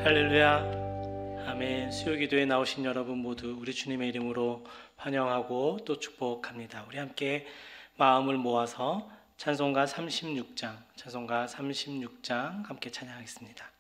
할렐루야. 아멘. 수요기도에 나오신 여러분 모두 우리 주님의 이름으로 환영하고 또 축복합니다. 우리 함께 마음을 모아서 찬송가 36장 함께 찬양하겠습니다.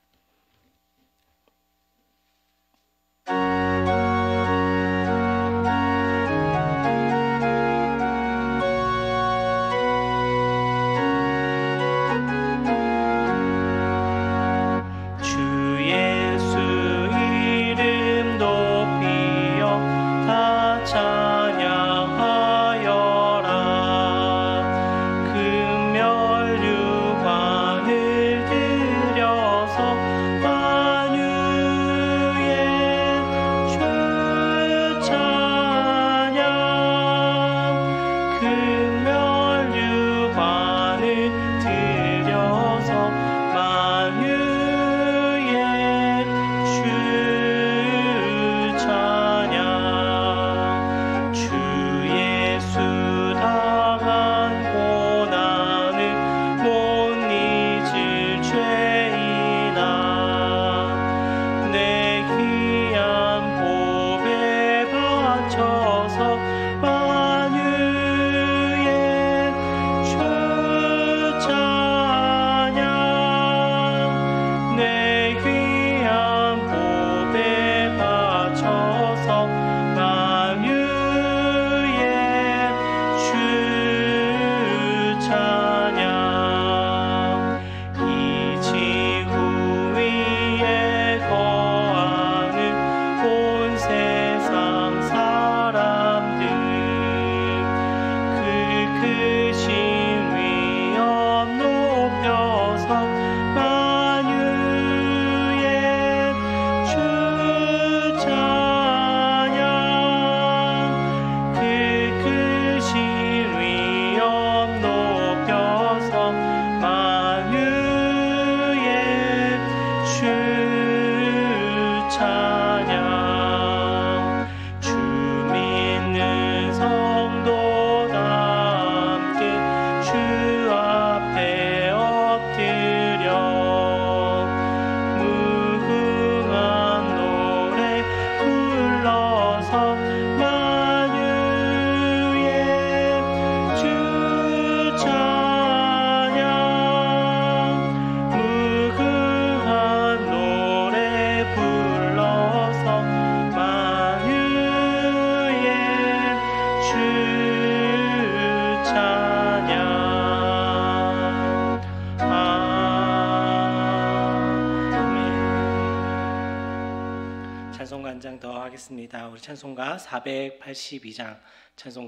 찬송가 한 장 더 하겠습니다. 우리 찬송가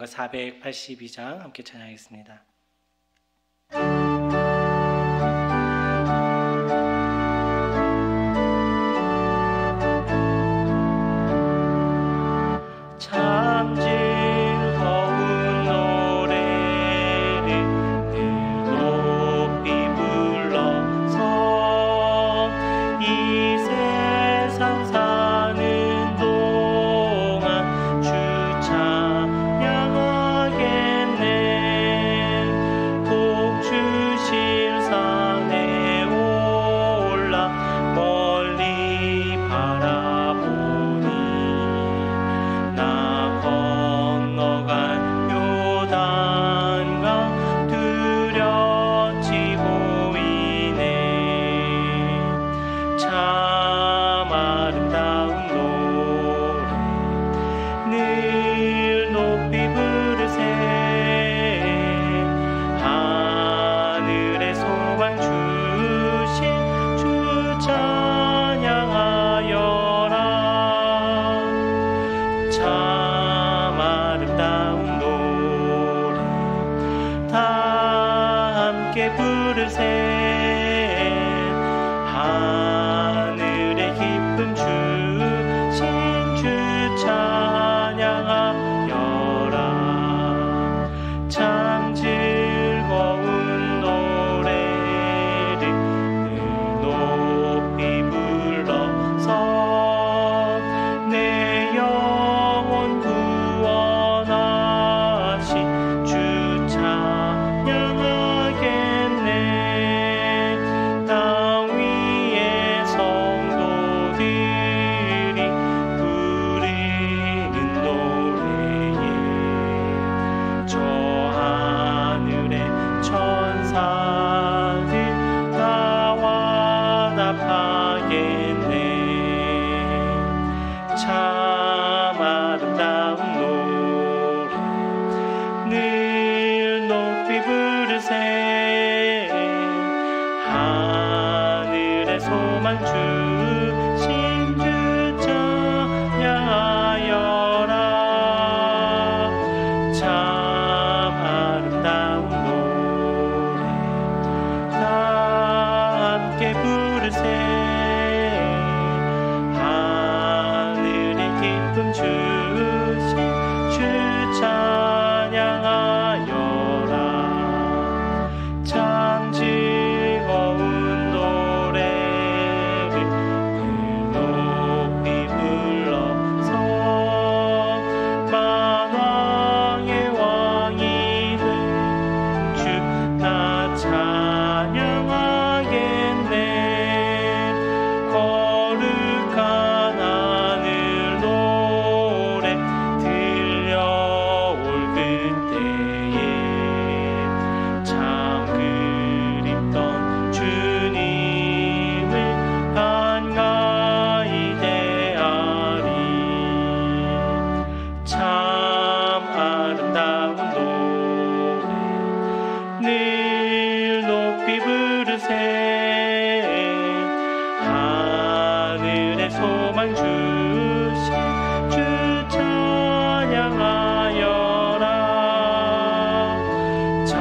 482장 함께 찬양하겠습니다. 찬양하겠네. 성도들이 부르는 노래에 저 하늘의 천사들 다 와답하겠네. 참 아름다운 노래 늘 높이 부르세. 하늘의 소망 주신 주 찬양하여라. 참 아름다운 노래 다 함께 부르세. 하늘의 기쁨 주신 주 찬양하여라. 참 즐거운 노래를 늘 높이 불러서 만왕의 왕이 된 주 다 찬양하겠네. 거룩한 하늘 노래 들려올 그때에 참 그립던 주님을 반가이 대하리. 참 아름다운 노래 늘 높이 부르세. 하늘의 소망 주신 주 찬양하여라. 참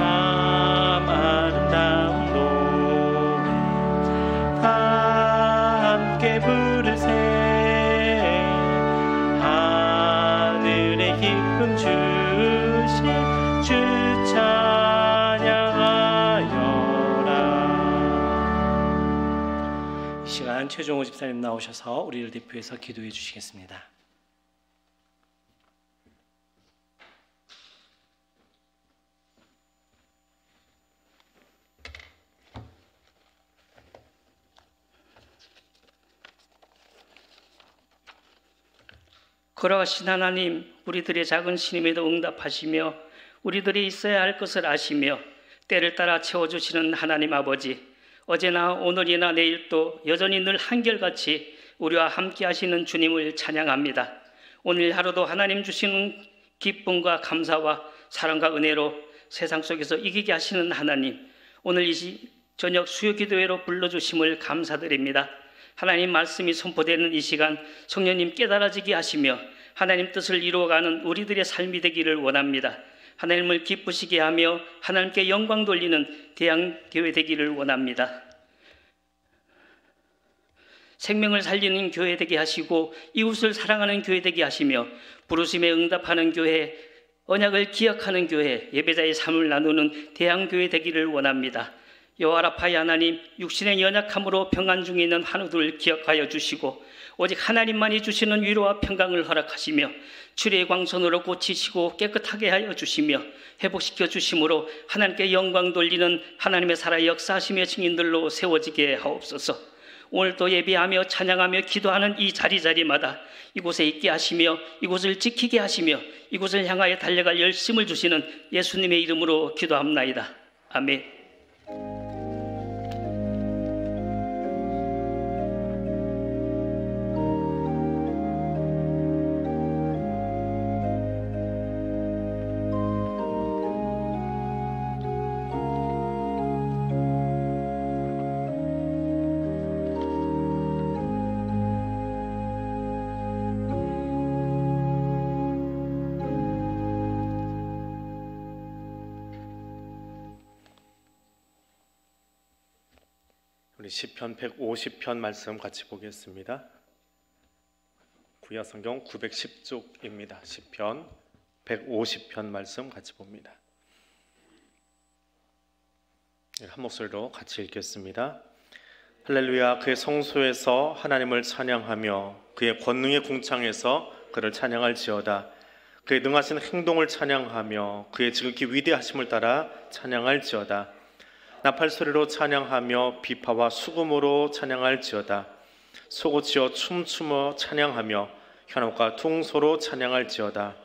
아름다운 노래 다 함께 부르세. 하늘의 기쁨 주신 주 찬양하여라. 이 시간 최종호 집사님 나오셔서 우리를 대표해서 기도해 주시겠습니다. 걸어가신 하나님, 우리들의 작은 신임에도 응답하시며 우리들이 있어야 할 것을 아시며 때를 따라 채워주시는 하나님 아버지, 어제나 오늘이나 내일도 여전히 늘 한결같이 우리와 함께 하시는 주님을 찬양합니다. 오늘 하루도 하나님 주시는 기쁨과 감사와 사랑과 은혜로 세상 속에서 이기게 하시는 하나님, 오늘 이 저녁 수요 기도회로 불러주심을 감사드립니다. 하나님 말씀이 선포되는 이 시간 성령님 깨달아지게 하시며 하나님 뜻을 이루어가는 우리들의 삶이 되기를 원합니다. 하나님을 기쁘시게 하며 하나님께 영광 돌리는 대양교회 되기를 원합니다. 생명을 살리는 교회 되게 하시고 이웃을 사랑하는 교회 되게 하시며 부르심에 응답하는 교회, 언약을 기억하는 교회, 예배자의 삶을 나누는 대양교회 되기를 원합니다. 여호와 라파의 하나님, 육신의 연약함으로 평안 중에 있는 환우들을 기억하여 주시고 오직 하나님만이 주시는 위로와 평강을 허락하시며 주의 광선으로 고치시고 깨끗하게 하여 주시며 회복시켜 주심으로 하나님께 영광 돌리는 하나님의 살아 역사하시며 증인들로 세워지게 하옵소서. 오늘도 예배하며 찬양하며 기도하는 이 자리자리마다 이곳에 있게 하시며 이곳을 지키게 하시며 이곳을 향하여 달려갈 열심을 주시는 예수님의 이름으로 기도합나이다. 아멘. 우리 시편 150편 말씀 같이 보겠습니다. 구약성경 910쪽입니다. 시편 150편 말씀 같이 봅니다. 한 목소리로 같이 읽겠습니다. 할렐루야. 그의 성소에서 하나님을 찬양하며 그의 권능의 궁창에서 그를 찬양할지어다. 그의 능하신 행동을 찬양하며 그의 지극히 위대하심을 따라 찬양할지어다. 나팔소리로 찬양하며 비파와 수금으로 찬양할지어다. 소고치어 춤추며 찬양하며 현옥과 퉁소로 찬양할지어다.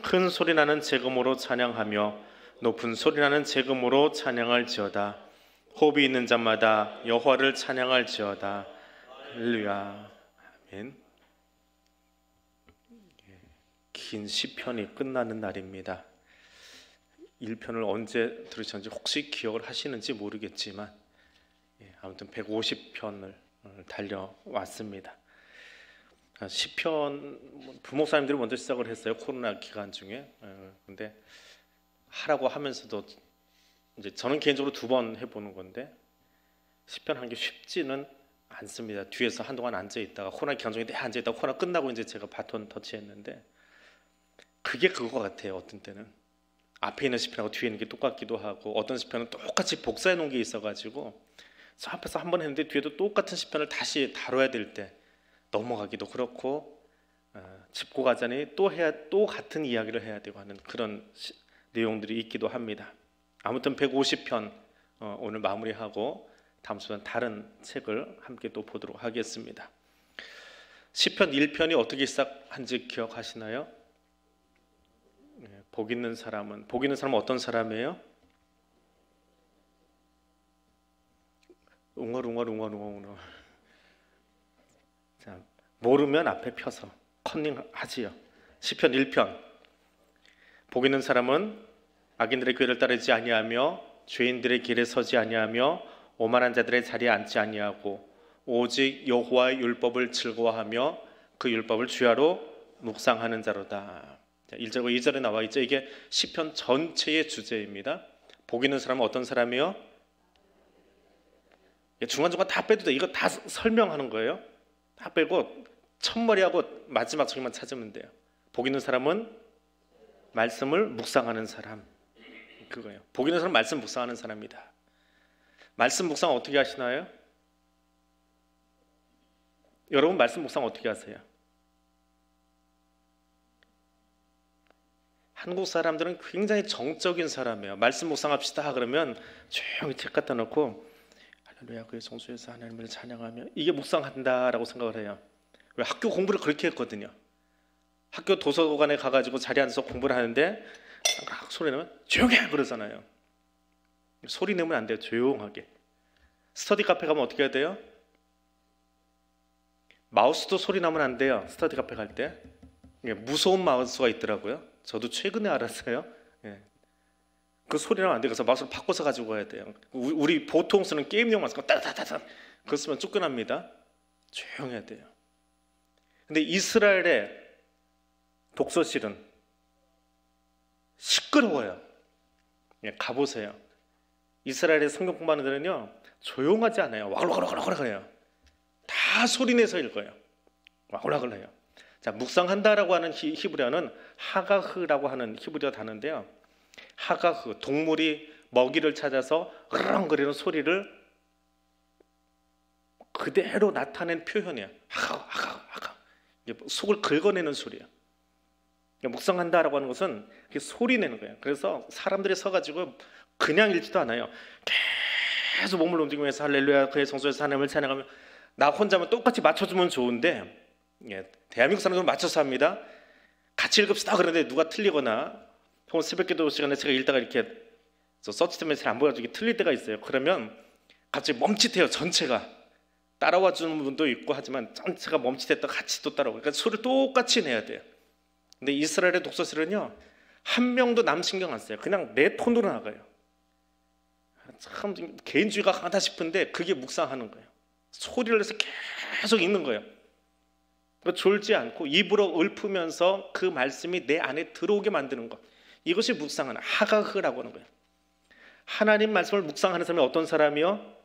큰 소리 나는 재금으로 찬양하며 높은 소리 나는 재금으로 찬양할지어다. 호흡이 있는 자마다 여호와를 찬양할지어다. 할렐루야. 아멘. 긴 시편이 끝나는 날입니다. 1편을 언제 들으셨는지 혹시 기억을 하시는지 모르겠지만 아무튼 150편을 달려왔습니다. 시편 부목사님들이 먼저 시작을 했어요. 코로나 기간 중에. 근데 하라고 하면서도 이제 저는 개인적으로 2번 해보는 건데 시편 하는 게 쉽지는 않습니다. 뒤에서 한동안 앉아 있다가 코로나 기간 중에 앉아 있다가 코로나 끝나고 이제 제가 바톤 터치했는데 그게 그거 같아요. 어떤 때는 앞에 있는 시편하고 뒤에 있는 게 똑같기도 하고 어떤 시편은 똑같이 복사해 놓은 게 있어가지고 저 앞에서 한 번 했는데 뒤에도 똑같은 시편을 다시 다뤄야 될 때 넘어가기도 그렇고 짚고 가자니 또 같은 이야기를 해야 되고 하는 그런 내용들이 있기도 합니다. 아무튼 150편 오늘 마무리하고 다음 주는 다른 책을 함께 또 보도록 하겠습니다. 시편 1편이 어떻게 시작한지 기억하시나요? 복 있는 사람은 어떤 사람이에요? 웅얼웅얼. 자, 모르면 앞에 펴서 컨닝하지요. 시편 1편. 복 있는 사람은 악인들의 꾀를 따르지 아니하며 죄인들의 길에 서지 아니하며 오만한 자들의 자리에 앉지 아니하고 오직 여호와의 율법을 즐거워하며 그 율법을 주야로 묵상하는 자로다. 1절과 2절에 나와 있죠. 이게 시편 전체의 주제입니다. 복 있는 사람은 어떤 사람이요? 중간중간 다 빼도 돼. 이거 다 설명하는 거예요. 다 빼고 첫머리하고 마지막 저기만 찾으면 돼요. 복 있는 사람은 말씀을 묵상하는 사람. 그거예요. 복 있는 사람은 말씀 묵상하는 사람이다. 말씀 묵상 어떻게 하시나요? 여러분 말씀 묵상 어떻게 하세요? 한국 사람들은 굉장히 정적인 사람이에요. 말씀 묵상합시다 그러면 조용히 책 갖다 놓고 할렐루야 그의 성소에서 하나님을 찬양하며 이게 묵상한다라고 생각을 해요. 왜 학교 공부를 그렇게 했거든요. 학교 도서관에 가가지고 자리에 앉아서 공부를 하는데 소리 내면 조용해 그러잖아요. 소리 내면 안 돼요. 조용하게. 스터디 카페 가면 어떻게 해야 돼요? 마우스도 소리 나면 안 돼요. 스터디 카페 갈 때 무서운 마우스가 있더라고요. 저도 최근에 알았어요. 그 소리 나면 안 돼요. 그래서 마우스를 바꿔서 가지고 가야 돼요. 우리 보통 쓰는 게임용 마우스가 따다다다 그거 쓰면 쫓겨납니다. 조용해야 돼요. 근데 이스라엘의 독서실은 시끄러워요. 가보세요. 이스라엘의 성경 공부하는 데는요 조용하지 않아요. 와글와글와글와글해요. 다 소리내서 읽어요. 와글와글해요. 자, 묵상한다라고 하는 히브리어는 하가흐라고 하는 히브리어 단어인데요. 하가흐, 동물이 먹이를 찾아서 으렁거리는 소리를 그대로 나타낸 표현이에요. 하가. 속을 긁어내는 소리예요. 묵상한다라고 하는 것은 소리 내는 거예요. 그래서 사람들이 서가지고 그냥 읽지도 않아요. 계속 몸을 움직이면서 할렐루야 그의 성소에서 하나님을 찬양하며 나 혼자만 똑같이 맞춰주면 좋은데 대한민국 사람들은 맞춰서 합니다. 같이 읽읍시다 그러는데 누가 틀리거나 혹은 새벽기도 시간에 제가 읽다가 이렇게 서치 때문에 잘 안 보여가지고 틀릴 때가 있어요. 그러면 갑자기 멈칫해요. 전체가 따라와 주는 분도 있고 하지만 전체가 멈칫했다 같이 또 따라오고 그러니까 소리를 똑같이 내야 돼요. 근데 이스라엘의 독서실은요 한 명도 남 신경 안 써요. 그냥 내 톤으로 나가요. 참 개인주의가 강하다 싶은데 그게 묵상하는 거예요. 소리를 내서 계속 읽는 거예요. 졸지 않고 입으로 읊으면서 그 말씀이 내 안에 들어오게 만드는 것. 이것이 묵상하는 하가흐라고 하는 거예요. 하나님 말씀을 묵상하는 사람이 어떤 사람이요?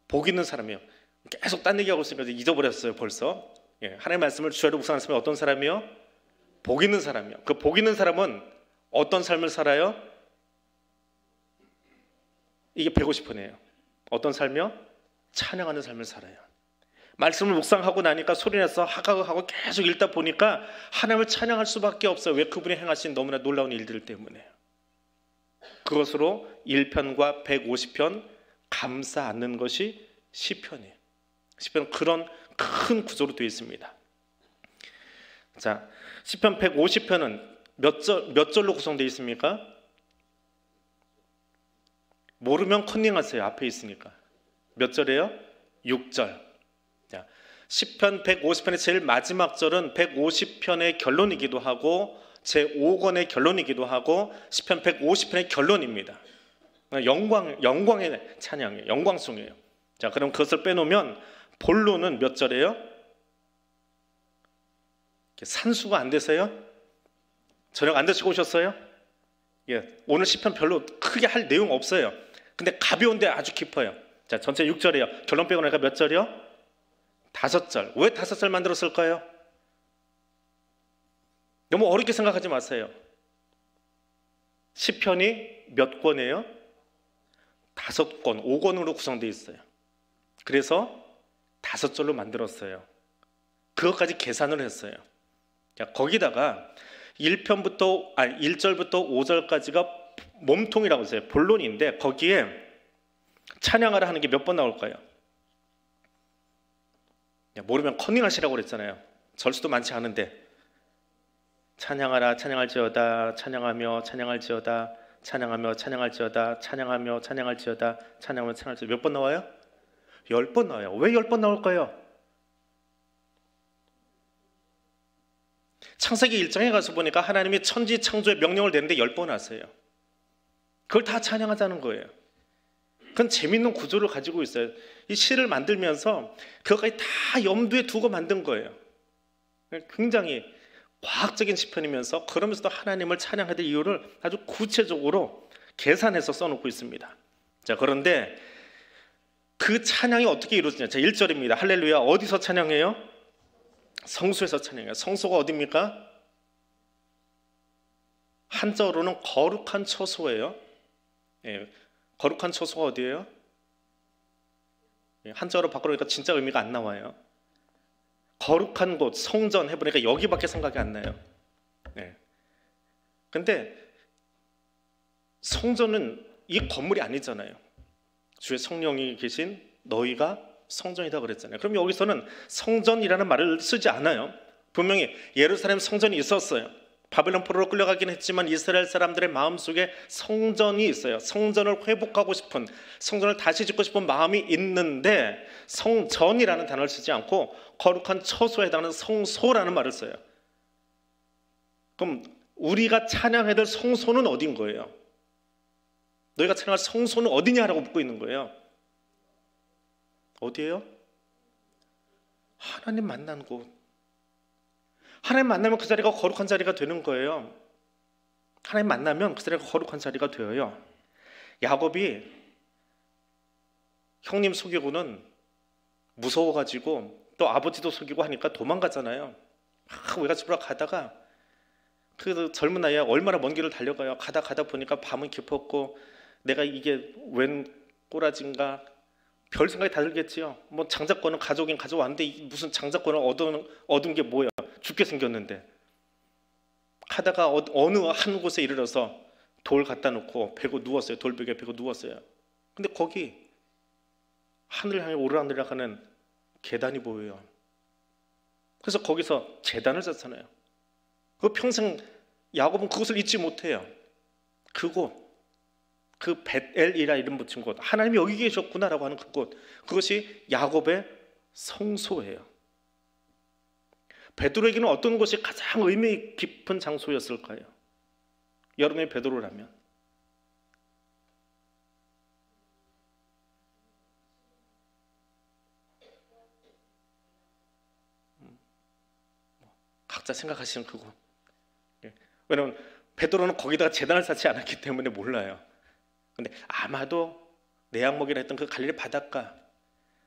복 있는 사람이요. 계속 딴 얘기하고 있으니까 잊어버렸어요 벌써. 하나님 말씀을 주야로 묵상하는 사람이 어떤 사람이요? 복 있는 사람이요. 그 복 있는 사람은 어떤 삶을 살아요? 이게 150편이에요. 어떤 삶이요? 찬양하는 삶을 살아요. 말씀을 묵상하고 나니까 소리내서 하가하고 계속 읽다 보니까 하나님을 찬양할 수밖에 없어요. 왜? 그분이 행하신 너무나 놀라운 일들 때문에. 그것으로 1편과 150편 감싸 안는 것이 시편이에요. 시편 그런 큰 구조로 되어 있습니다. 자, 시편 150편은 몇 절로 구성되어 있습니까? 모르면 컨닝하세요. 앞에 있으니까. 몇 절이에요? 6절. 자, 시편 150편의 제일 마지막 절은 150편의 결론이기도 하고 제5권의 결론이기도 하고 시편 150편의 결론입니다. 영광의 찬양이에요. 영광송이에요. 자, 그럼 그것을 빼놓으면 본론은 몇 절이에요? 산수가 안 되세요? 저녁 안 드시고 오셨어요? 예, 오늘 시편 별로 크게 할 내용 없어요. 근데 가벼운데 아주 깊어요. 자, 전체 6절이에요. 결론 빼고 나니까 몇 절이요? 5절. 왜 5절 만들었을까요? 너무 어렵게 생각하지 마세요. 시편이 몇 권이에요? 5권, 5권으로 구성되어 있어요. 그래서 5절로 만들었어요. 그것까지 계산을 했어요. 자, 거기다가 1절부터 5절까지가 몸통이라고 했어요. 본론인데 거기에 찬양하라 하는 게 몇 번 나올까요? 모르면 컨닝하시라고 그랬잖아요. 절수도 많지 않은데 찬양하라 찬양할지어다 찬양하며 찬양할지어다 찬양하며 찬양할지어다 찬양하며 찬양할지어다 찬양하며 찬양할지어다 몇 번 나와요? 10번 나와요. 왜 10번 나올까요? 창세기 1장에 가서 보니까 하나님이 천지 창조의 명령을 내는데 10번 하세요. 그걸 다 찬양하자는 거예요. 그건 재밌는 구조를 가지고 있어요. 이 시를 만들면서 그것까지 다 염두에 두고 만든 거예요. 굉장히 과학적인 시편이면서 그러면서도 하나님을 찬양해야 될 이유를 아주 구체적으로 계산해서 써놓고 있습니다. 자, 그런데 그 찬양이 어떻게 이루어지냐? 자, 1절입니다. 할렐루야. 어디서 찬양해요? 성소에서 찬양해요. 성소가 어디입니까? 한자어로는 거룩한 처소예요. 예, 거룩한 처소가 어디예요? 예, 한자어로 바꾸니까 진짜 의미가 안 나와요. 거룩한 곳, 성전 해보니까 여기밖에 생각이 안 나요. 예. 근데 성전은 이 건물이 아니잖아요. 주의 성령이 계신 너희가 성전이다 그랬잖아요. 그럼 여기서는 성전이라는 말을 쓰지 않아요. 분명히 예루살렘 성전이 있었어요. 바벨론 포로로 끌려가긴 했지만 이스라엘 사람들의 마음속에 성전이 있어요. 성전을 회복하고 싶은, 성전을 다시 짓고 싶은 마음이 있는데 성전이라는 단어를 쓰지 않고 거룩한 처소에 해당하는 성소라는 말을 써요. 그럼 우리가 찬양해야 될 성소는 어딘 거예요? 너희가 찬양할 성소는 어디냐라고 묻고 있는 거예요. 어디예요? 하나님 만난 곳. 하나님 만나면 그 자리가 거룩한 자리가 되는 거예요. 하나님 만나면 그 자리가 거룩한 자리가 되어요. 야곱이 형님 속이고는 무서워가지고 또 아버지도 속이고 하니까 도망가잖아요. 외갓집으로 가다가 그 젊은 나이에 얼마나 먼 길을 달려가요. 가다 보니까 밤은 깊었고 내가 이게 웬 꼬라진가 별 생각이 다 들겠지요. 뭐 장자권은 가져오긴 가져왔는데 무슨 장자권을 얻은 게 뭐야. 죽게 생겼는데 하다가 어느 한 곳에 이르러서 돌 갖다 놓고 베고 누웠어요. 돌벽에 베고 누웠어요. 근데 거기 하늘 향해 오르락내리락하는 계단이 보여요. 그래서 거기서 제단을 짰잖아요. 그 평생 야곱은 그것을 잊지 못해요. 그곳, 그 벳엘이라 이름 붙인 곳, 하나님이 여기 계셨구나라고 하는 그곳, 그것이 야곱의 성소예요. 베드로에게는 어떤 곳이 가장 의미 깊은 장소였을까요? 여러분이 베드로라면 각자 생각하시는 그곳. 왜냐하면 베드로는 거기다가 제단을 쌓지 않았기 때문에 몰라요. 근데 아마도 내양목이라 했던 그 갈릴리 바닷가,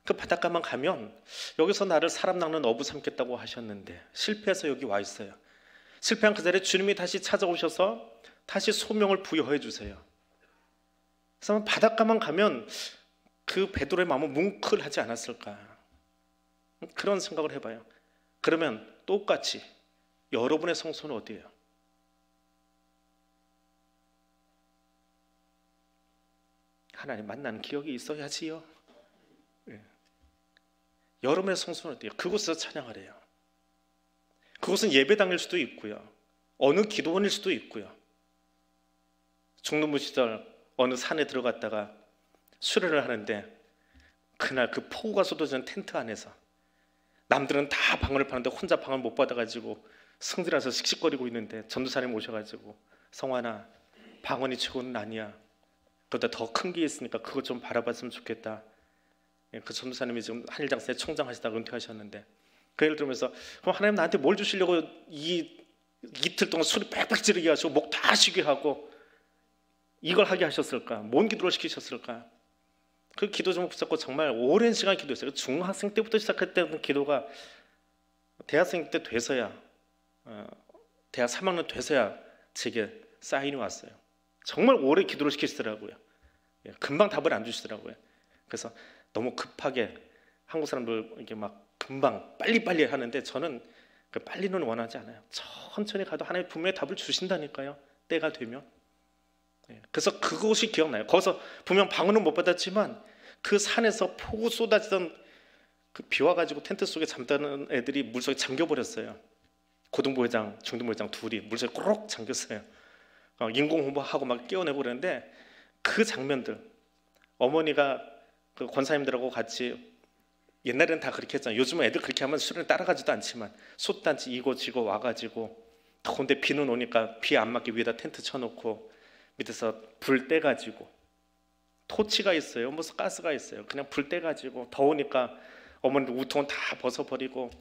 그 바닷가만 가면 여기서 나를 사람 낚는 어부 삼겠다고 하셨는데 실패해서 여기 와 있어요. 실패한 그 자리에 주님이 다시 찾아오셔서 다시 소명을 부여해 주세요. 그래서 바닷가만 가면 그 베드로의 마음은 뭉클하지 않았을까, 그런 생각을 해봐요. 그러면 똑같이 여러분의 성소는 어디예요? 하나님 만나는 기억이 있어야지요. 여러분의 성소는 어때요? 그곳에서 찬양하래요. 그곳은 예배당일 수도 있고요, 어느 기도원일 수도 있고요. 중등부 시절 어느 산에 들어갔다가 수련을 하는데 그날 그 폭우가 쏟아지는 텐트 안에서 남들은 다 방언을 파는데 혼자 방언 못 받아가지고 승질나서 씩씩거리고 있는데 전도사님 오셔가지고 성환아, 방언이 최고는 아니야. 그보다 더 큰 게 있으니까 그것 좀 바라봤으면 좋겠다. 그 전도사님이 지금 한일장사에 총장 하시다가 은퇴하셨는데 그 얘기를 들으면서 그럼 하나님 나한테 뭘 주시려고 이틀 동안 소리 빽빽 지르게 하시고 목 다 쉬게 하고 이걸 하게 하셨을까? 뭔 기도를 시키셨을까? 그 기도 좀 붙잡고 정말 오랜 시간 기도했어요. 중학생 때부터 시작했던 기도가 대학생 때 돼서야, 대학 3학년 돼서야 제게 사인이 왔어요. 정말 오래 기도를 시키시더라고요. 금방 답을 안 주시더라고요. 그래서 너무 급하게 한국 사람들 이렇게 막 금방 빨리빨리 하는데 저는 그 빨리는 원하지 않아요. 천천히 가도 하나님 분명히 답을 주신다니까요, 때가 되면. 그래서 그곳이 기억나요. 거기서 분명 방언은 못 받았지만 그 산에서 폭우 쏟아지던 그 비 와가지고 텐트 속에 잠자는 애들이 물속에 잠겨버렸어요. 고등부 회장, 중등부 회장 둘이 물속에 꼬록 잠겼어요. 인공 호흡하고 막 깨어내고 그러는데 그 장면들, 어머니가 그 권사님들하고 같이, 옛날에는 다 그렇게 했잖아요. 요즘은 애들 그렇게 하면 수련을 따라가지도 않지만 솥단지 이고 지고 와가지고 더운데 비는 오니까 비 안 맞게 위에다 텐트 쳐놓고 밑에서 불 떼가지고, 토치가 있어요, 무슨 가스가 있어요. 그냥 불 떼가지고 더우니까 어머니들 우통은 다 벗어버리고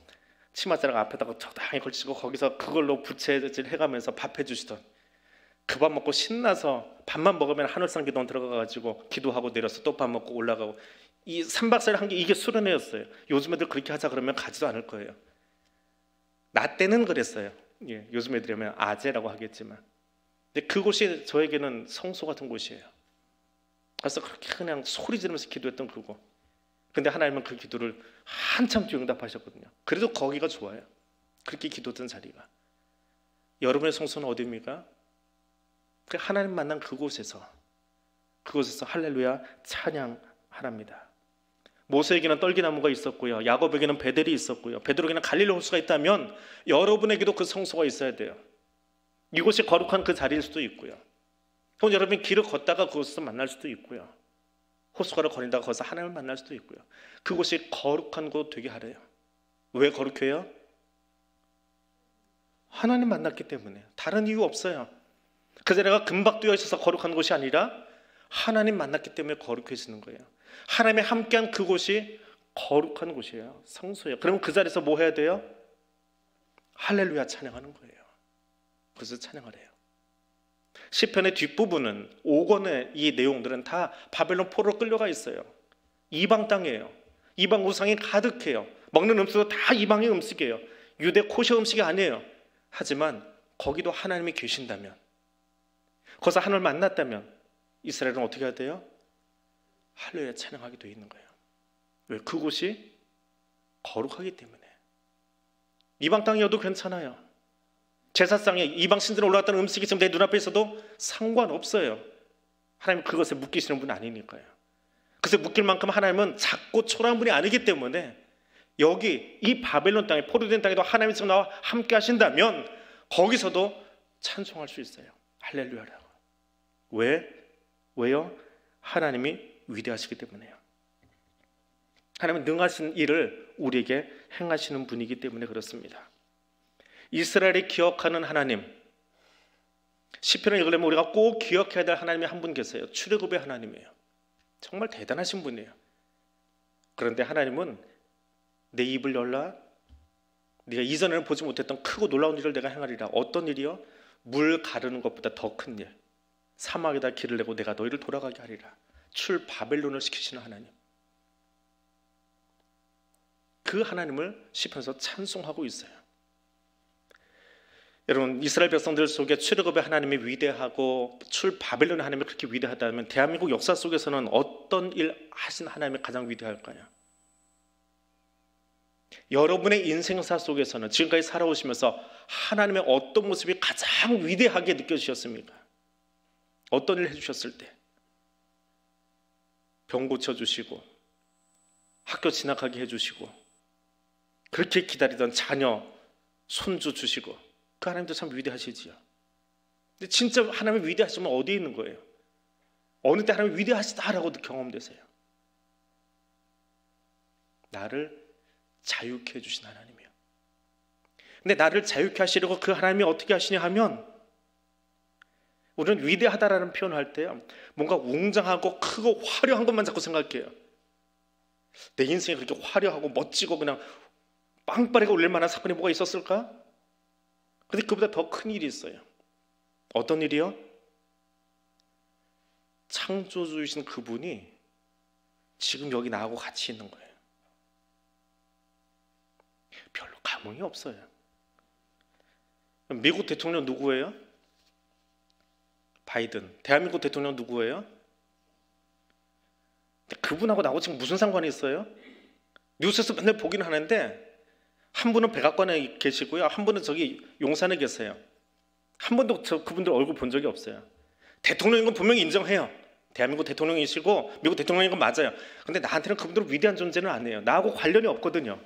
치맛자락 앞에다가 적당히 걸치고 거기서 그걸로 부채질 해가면서 밥 해주시던, 그 밥 먹고 신나서 밥만 먹으면 하늘상 기도원 들어가가지고 기도하고 내려서 또 밥 먹고 올라가고, 이 3박 4일 한 게 이게 수련회였어요. 요즘 애들 그렇게 하자 그러면 가지도 않을 거예요. 나 때는 그랬어요. 요즘 애들이면 아재라고 하겠지만, 근데 그곳이 저에게는 성소 같은 곳이에요. 그래서 그렇게 그냥 소리 지르면서 기도했던 그곳. 근데 하나님은 그 기도를 한참 뒤에 응답하셨거든요. 그래도 거기가 좋아요. 그렇게 기도했던 자리가. 여러분의 성소는 어디입니까? 그 하나님 만난 그곳에서 할렐루야 찬양하랍니다. 모세에게는 떨기나무가 있었고요, 야곱에게는 베델이 있었고요, 베드로에게는 갈릴리 호수가 있다면 여러분에게도 그 성소가 있어야 돼요. 이곳이 거룩한 그 자리일 수도 있고요, 그럼 여러분이 길을 걷다가 그곳에서 만날 수도 있고요, 호수가를 거린다가 거기서 하나님을 만날 수도 있고요. 그곳이 거룩한 곳 되게 하래요. 왜 거룩해요? 하나님 만났기 때문에. 다른 이유 없어요. 그 자리가 금박 뚫려 있어서 거룩한 곳이 아니라 하나님 만났기 때문에 거룩해지는 거예요. 하나님이 함께한 그곳이 거룩한 곳이에요. 성소예요. 그러면 그 자리에서 뭐 해야 돼요? 할렐루야 찬양하는 거예요. 그래서 찬양을 해요. 시편의 뒷부분은 5권의 이 내용들은 다 바벨론 포로로 끌려가 있어요. 이방 땅이에요. 이방 우상이 가득해요. 먹는 음식도 다 이방의 음식이에요. 유대 코셔 음식이 아니에요. 하지만 거기도 하나님이 계신다면, 거기서 하나님을 만났다면 이스라엘은 어떻게 해야 돼요? 할렐루야 찬양하게 되어 있는 거예요. 왜? 그곳이 거룩하기 때문에. 이방 땅이어도 괜찮아요. 제사상에 이방 신전에 올라갔던 음식이 지금 내 눈앞에 있어도 상관없어요. 하나님 그것에 묶이시는 분 아니니까요. 그래서 묶일 만큼 하나님은 작고 초라한 분이 아니기 때문에 여기 이 바벨론 땅에, 포로된 땅에도 하나님이 지금 나와 함께 하신다면 거기서도 찬송할 수 있어요. 할렐루야라고. 왜요? 하나님이 위대하시기 때문에요. 하나님은 능하신 일을 우리에게 행하시는 분이기 때문에 그렇습니다. 이스라엘이 기억하는 하나님, 시편을 읽으려면 우리가 꼭 기억해야 될 하나님이 한 분 계세요. 출애굽의 하나님이에요. 정말 대단하신 분이에요. 그런데 하나님은 내 입을 열라, 네가 이전에는 보지 못했던 크고 놀라운 일을 내가 행하리라. 어떤 일이요? 물 가르는 것보다 더 큰 일. 사막에다 길을 내고 내가 너희를 돌아가게 하리라. 출 바벨론을 시키시는 하나님. 그 하나님을 시편에서 찬송하고 있어요. 여러분, 이스라엘 백성들 속에 출애굽의 하나님이 위대하고 출 바벨론의 하나님이 그렇게 위대하다면 대한민국 역사 속에서는 어떤 일 하신 하나님이 가장 위대할까요? 여러분의 인생사 속에서는 지금까지 살아오시면서 하나님의 어떤 모습이 가장 위대하게 느껴지셨습니까? 어떤 일을 해주셨을 때? 병 고쳐주시고, 학교 진학하게 해주시고, 그렇게 기다리던 자녀, 손주 주시고, 그 하나님도 참 위대하시지요. 근데 진짜 하나님의 위대하시면 어디에 있는 거예요? 어느 때 하나님 위대하시다라고 경험되세요? 나를 자유케 해주신 하나님이요. 근데 나를 자유케 하시려고 그 하나님이 어떻게 하시냐 하면, 우리는 위대하다라는 표현을 할 때 뭔가 웅장하고 크고 화려한 것만 자꾸 생각해요. 내 인생에 그렇게 화려하고 멋지고 그냥 빵빠레가 울릴 만한 사건이 뭐가 있었을까? 근데 그보다 더 큰 일이 있어요. 어떤 일이요? 창조주이신 그분이 지금 여기 나하고 같이 있는 거예요. 별로 감흥이 없어요. 미국 대통령 누구예요? 바이든. 대한민국 대통령 누구예요? 그분하고 나하고 지금 무슨 상관이 있어요? 뉴스에서 맨날 보기는 하는데, 한 분은 백악관에 계시고요, 한 분은 저기 용산에 계세요. 한 번도 그분들 얼굴 본 적이 없어요. 대통령인 건 분명히 인정해요. 대한민국 대통령이시고 미국 대통령인 건 맞아요. 근데 나한테는 그분들은 위대한 존재는 아니에요. 나하고 관련이 없거든요.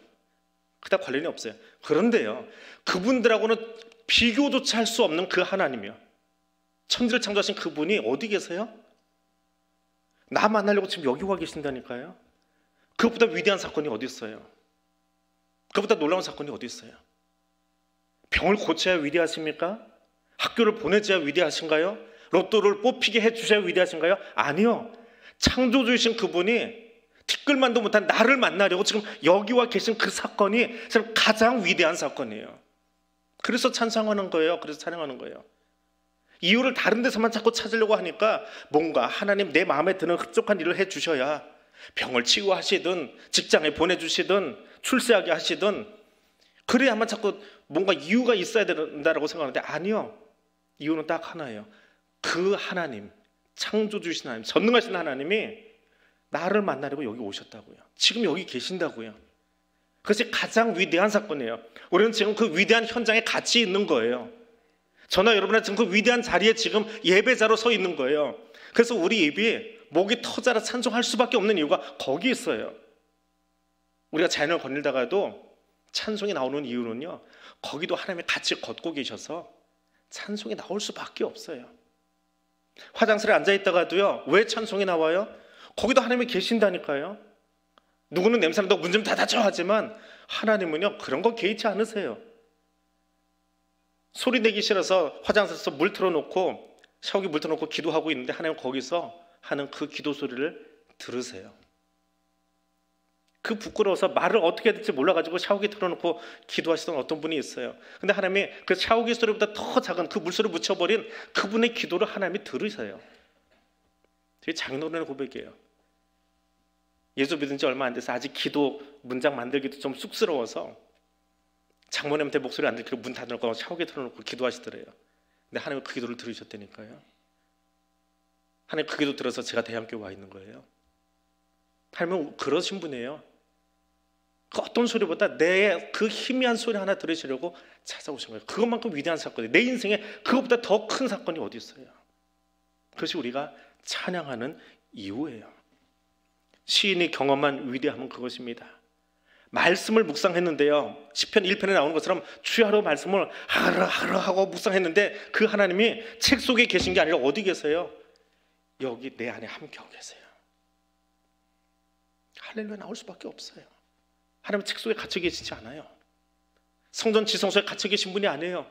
그닥 관련이 없어요. 그런데요, 그분들하고는 비교조차 할 수 없는 그 하나님이요, 천지를 창조하신 그분이 어디 계세요? 나 만나려고 지금 여기 와 계신다니까요. 그것보다 위대한 사건이 어디 있어요? 그것보다 놀라운 사건이 어디 있어요? 병을 고쳐야 위대하십니까? 학교를 보내줘야 위대하신가요? 로또를 뽑히게 해주셔야 위대하신가요? 아니요. 창조주이신 그분이 티끌만도 못한 나를 만나려고 지금 여기 와 계신 그 사건이 지금 가장 위대한 사건이에요. 그래서 찬송하는 거예요. 그래서 찬양하는 거예요. 이유를 다른 데서만 자꾸 찾으려고 하니까 뭔가 하나님 내 마음에 드는 흡족한 일을 해주셔야, 병을 치유하시든 직장에 보내주시든 출세하게 하시든, 그래야만 자꾸 뭔가 이유가 있어야 된다고 생각하는데, 아니요. 이유는 딱 하나예요. 그 하나님, 창조주신 하나님, 전능하신 하나님이 나를 만나려고 여기 오셨다고요. 지금 여기 계신다고요. 그것이 가장 위대한 사건이에요. 우리는 지금 그 위대한 현장에 같이 있는 거예요. 저나 여러분은 지금 그 위대한 자리에 지금 예배자로 서 있는 거예요. 그래서 우리 입이 목이 터져라 찬송할 수밖에 없는 이유가 거기 있어요. 우리가 자연을 거닐다가도 찬송이 나오는 이유는요, 거기도 하나님이 같이 걷고 계셔서 찬송이 나올 수밖에 없어요. 화장실에 앉아있다가도요, 왜 찬송이 나와요? 거기도 하나님이 계신다니까요. 누구는 냄새난다고 문 좀 닫아줘 하지만 하나님은요, 그런 거 개의치 않으세요. 소리 내기 싫어서 화장실에서 물 틀어놓고, 샤워기 물 틀어놓고 기도하고 있는데 하나님은 거기서 하는 그 기도 소리를 들으세요. 그 부끄러워서 말을 어떻게 해야 될지 몰라가지고 샤워기 틀어놓고 기도하시던 어떤 분이 있어요. 근데 하나님이 그 샤워기 소리보다 더 작은 그 물소리 묻혀버린 그분의 기도를 하나님이 들으세요. 되게 장인어른의 고백이에요. 예수 믿은 지 얼마 안 돼서 아직 기도 문장 만들기도 좀 쑥스러워서 장모님한테 목소리 안 들키고 문 닫아놓고 샤워기 틀어놓고 기도하시더래요. 근데 하나님은 그 기도를 들으셨다니까요. 하나님 그 기도 들어서 제가 대한교회 와 있는 거예요. 하나님은 그러신 분이에요. 그 어떤 소리보다 내 그 희미한 소리 하나 들으시려고 찾아오신 거예요. 그것만큼 위대한 사건이에요. 내 인생에 그것보다 더 큰 사건이 어디 있어요? 그것이 우리가 찬양하는 이유예요. 시인이 경험한 위대함은 그것입니다. 말씀을 묵상했는데요, 시편 1편에 나오는 것처럼 주야로 말씀을 하루 하고 묵상했는데 그 하나님이 책 속에 계신 게 아니라 어디 계세요? 여기 내 안에 함께하고 계세요. 할렐루야 나올 수밖에 없어요. 하나님은 책 속에 갇혀 계시지 않아요. 성전 지성소에 갇혀 계신 분이 아니에요.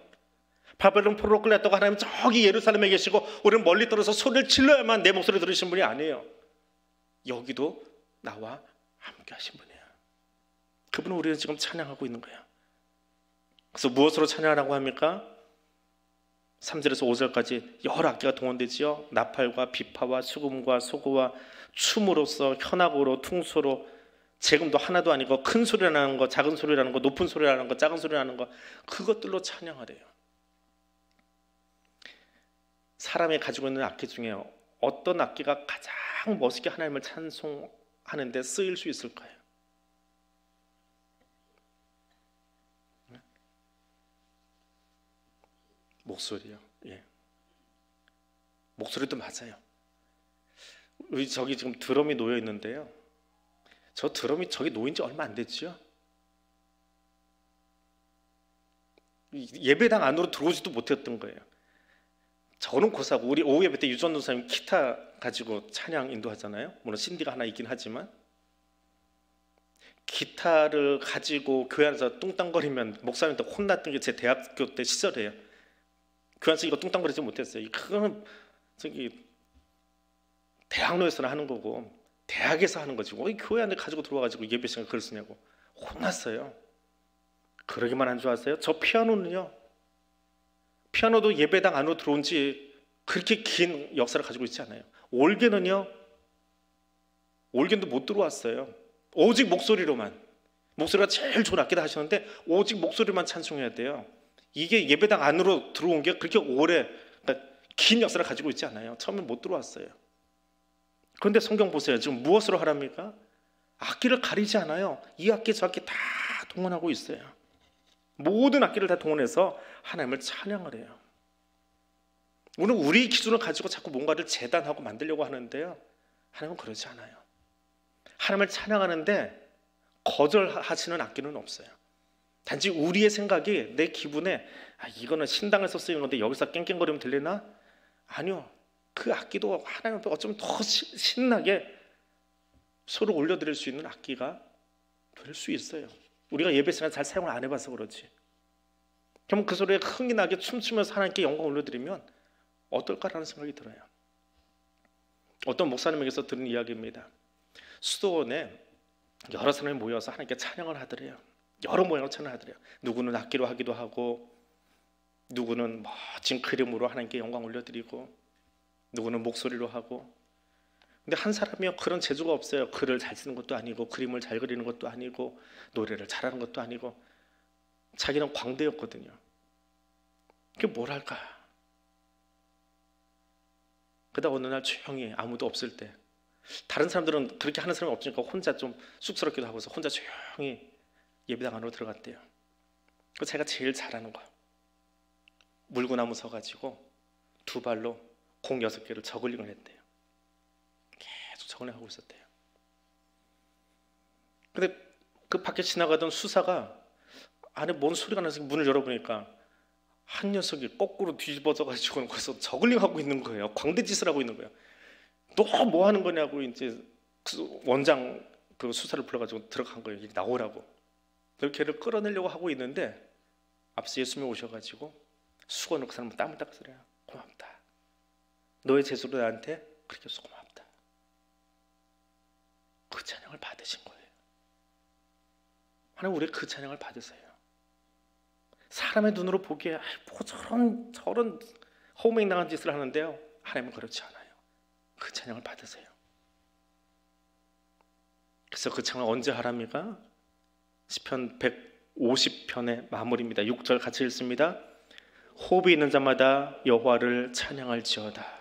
바벨론 포로로 끌렸다고 하나님은 저기 예루살렘에 계시고 우리는 멀리 떨어서 소리를 질러야만 내 목소리 들으신 분이 아니에요. 여기도 나와 함께 하신 분이에요. 그분은 우리는 지금 찬양하고 있는 거예요. 그래서 무엇으로 찬양하라고 합니까? 3절에서 5절까지 여러 악기가 동원되지요. 나팔과 비파와 수금과 소고와 춤으로써 현악으로 퉁소로, 재금도 하나도 아니고 큰 소리라는 거, 작은 소리라는 거, 높은 소리라는 거, 작은 소리라는 거, 그것들로 찬양하래요. 사람이 가지고 있는 악기 중에 어떤 악기가 가장 멋있게 하나님을 찬송하는 데 쓰일 수 있을까요? 목소리요. 예. 목소리도 맞아요. 우리 저기 지금 드럼이 놓여 있는데요. 저 드럼이 저기 놓인 지 얼마 안 됐죠? 예배당 안으로 들어오지도 못했던 거예요. 저는 고사고 우리 오후 예배 때 유전도 사님 기타 가지고 찬양 인도하잖아요. 물론 신디가 하나 있긴 하지만 기타를 가지고 교회 안에서 뚱땅거리면 목사님한테 혼났던 게 제 대학교 때 시절이에요. 교회 안에서 이거 뚱땅거리지 못했어요. 그거는 저기 대학로에서는 하는 거고 대학에서 하는 거지. 왜 교회 안에 가지고 들어와가지고 예배 시간에 글을 쓰냐고 혼났어요. 그러기만 한 줄 아세요? 저 피아노는요. 피아노도 예배당 안으로 들어온 지 그렇게 긴 역사를 가지고 있지 않아요. 올게는요. 올게도 못 들어왔어요. 오직 목소리로만. 목소리가 제일 좋은 악기다 하시는데 오직 목소리만 찬송해야 돼요. 이게 예배당 안으로 들어온 게 그렇게 오래 그러니까 긴 역사를 가지고 있지 않아요. 처음에 못 들어왔어요. 그런데 성경 보세요. 지금 무엇으로 하랍니까? 악기를 가리지 않아요. 이 악기 저 악기 다 동원하고 있어요. 모든 악기를 다 동원해서 하나님을 찬양을 해요. 오늘 우리 기준을 가지고 자꾸 뭔가를 재단하고 만들려고 하는데요. 하나님은 그러지 않아요. 하나님을 찬양하는데 거절하시는 악기는 없어요. 단지 우리의 생각이 내 기분에 이거는 신당에서 쓰이는 건데 여기서 깽깽거리면 들리나? 아니요. 그 악기도 하나님 앞에 어쩌면 더 신나게 소를 올려드릴 수 있는 악기가 될 수 있어요. 우리가 예배 시간 잘 사용을 안 해봐서 그렇지. 그럼 그 소리에 흥이 나게 춤추면서 하나님께 영광 올려드리면 어떨까라는 생각이 들어요. 어떤 목사님에게서 들은 이야기입니다. 수도원에 여러 사람이 모여서 하나님께 찬양을 하더래요. 여러 모양으로 찬양을 하더래요. 누구는 악기로 하기도 하고 누구는 멋진 그림으로 하나님께 영광 올려드리고 누구는 목소리로 하고. 근데 한 사람이요 그런 재주가 없어요. 글을 잘 쓰는 것도 아니고 그림을 잘 그리는 것도 아니고 노래를 잘하는 것도 아니고 자기는 광대였거든요. 그게 뭐랄까. 그러다 어느 날 조용히 아무도 없을 때 다른 사람들은 그렇게 하는 사람이 없으니까 혼자 좀 쑥스럽기도 하고서 혼자 조용히 예배당 안으로 들어갔대요. 그 자기가 제일 잘하는 거 물구나무 서가지고 두 발로 공 6개를 저글링을 했대요. 계속 저글링 하고 있었대요. 근데 그 밖에 지나가던 수사가 안에 뭔 소리가 나서 문을 열어보니까 한 녀석이 거꾸로 뒤집어져가지고 거기서 저글링 하고 있는 거예요. 광대짓을 하고 있는 거예요. 너 뭐 하는 거냐고 이제 그 원장 그 수사를 불러가지고 들어간 거예요. 나오라고. 걔를 끌어내려고 하고 있는데 앞서 예수님이 오셔가지고 수건을 그 사람 땀을 닦으래요. 고맙다. 너의 재수로 나한테 그렇게 해서 고맙다. 그 찬양을 받으신 거예요. 하나님 우리 그 찬양을 받으세요. 사람의 눈으로 보기에 뭐 저런 허무맹랑한 짓을 하는데요. 하나님은 그렇지 않아요. 그 찬양을 받으세요. 그래서 그 찬양을 언제 하랍니까? 시편 150편의 마무리입니다. 6절 같이 읽습니다. 호흡이 있는 자마다 여호와를 찬양할지어다.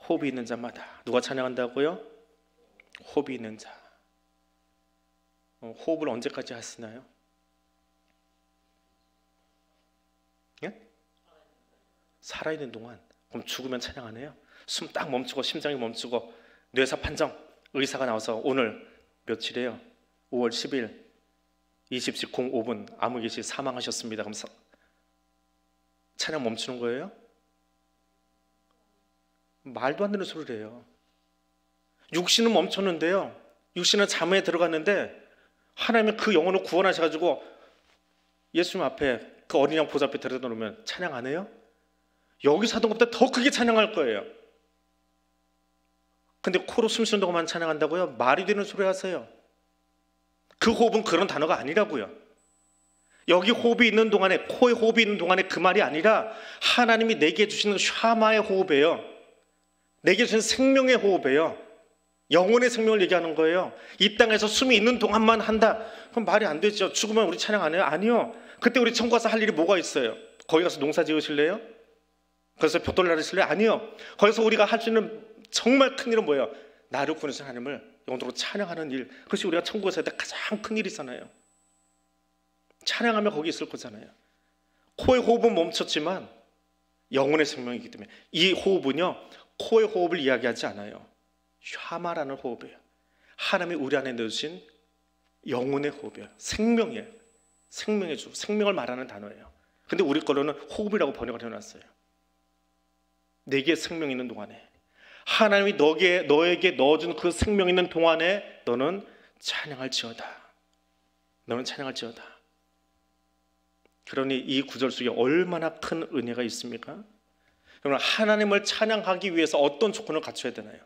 호흡이 있는 자마다. 누가 찬양한다고요? 호흡이 있는 자. 호흡을 언제까지 하시나요? 예? 살아있는 동안. 그럼 죽으면 찬양 안 해요? 숨 딱 멈추고 심장이 멈추고 뇌사 판정 의사가 나와서 오늘 며칠이에요? 5월 10일 20시 05분 아무 계시 사망하셨습니다. 그럼 찬양 멈추는 거예요? 말도 안 되는 소리를 해요. 육신은 멈췄는데요. 육신은 잠에 들어갔는데 하나님이 그 영혼을 구원하셔가지고 예수님 앞에 그 어린 양 보좌 앞에 데려다 놓으면 찬양 안 해요? 여기서 하던 것보다 더 크게 찬양할 거예요. 근데 코로 숨 쉬는 동안만 찬양한다고요? 말이 되는 소리 하세요. 그 호흡은 그런 단어가 아니라고요. 여기 호흡이 있는 동안에 코에 호흡이 있는 동안에 그 말이 아니라 하나님이 내게 주시는 샤마의 호흡이에요. 내게 주시는 생명의 호흡이에요. 영혼의 생명을 얘기하는 거예요. 이 땅에서 숨이 있는 동안만 한다. 그럼 말이 안 되죠. 죽으면 우리 찬양 안 해요? 아니요. 그때 우리 천국 가서 할 일이 뭐가 있어요? 거기 가서 농사 지으실래요? 거기서 볕돌 나르실래요? 아니요. 거기서 우리가 할 수 있는 정말 큰 일은 뭐예요? 나를 구원하신 하나님을 영원토록 찬양하는 일. 그것이 우리가 천국에서 할 때 가장 큰 일이잖아요. 찬양하면 거기 있을 거잖아요. 코의 호흡은 멈췄지만 영혼의 생명이기 때문에 이 호흡은요 코의 호흡을 이야기하지 않아요. 샤마라는 호흡이에요. 하나님이 우리 안에 넣으신 영혼의 호흡이에요. 생명이에요. 생명의 주, 생명을 말하는 단어예요. 근데 우리 걸로는 호흡이라고 번역을 해놨어요. 내게 생명 있는 동안에, 하나님이 너에게 넣어준 그 생명 있는 동안에 너는 찬양할지어다. 너는 찬양할지어다. 그러니 이 구절 속에 얼마나 큰 은혜가 있습니까? 여러분, 하나님을 찬양하기 위해서 어떤 조건을 갖춰야 되나요?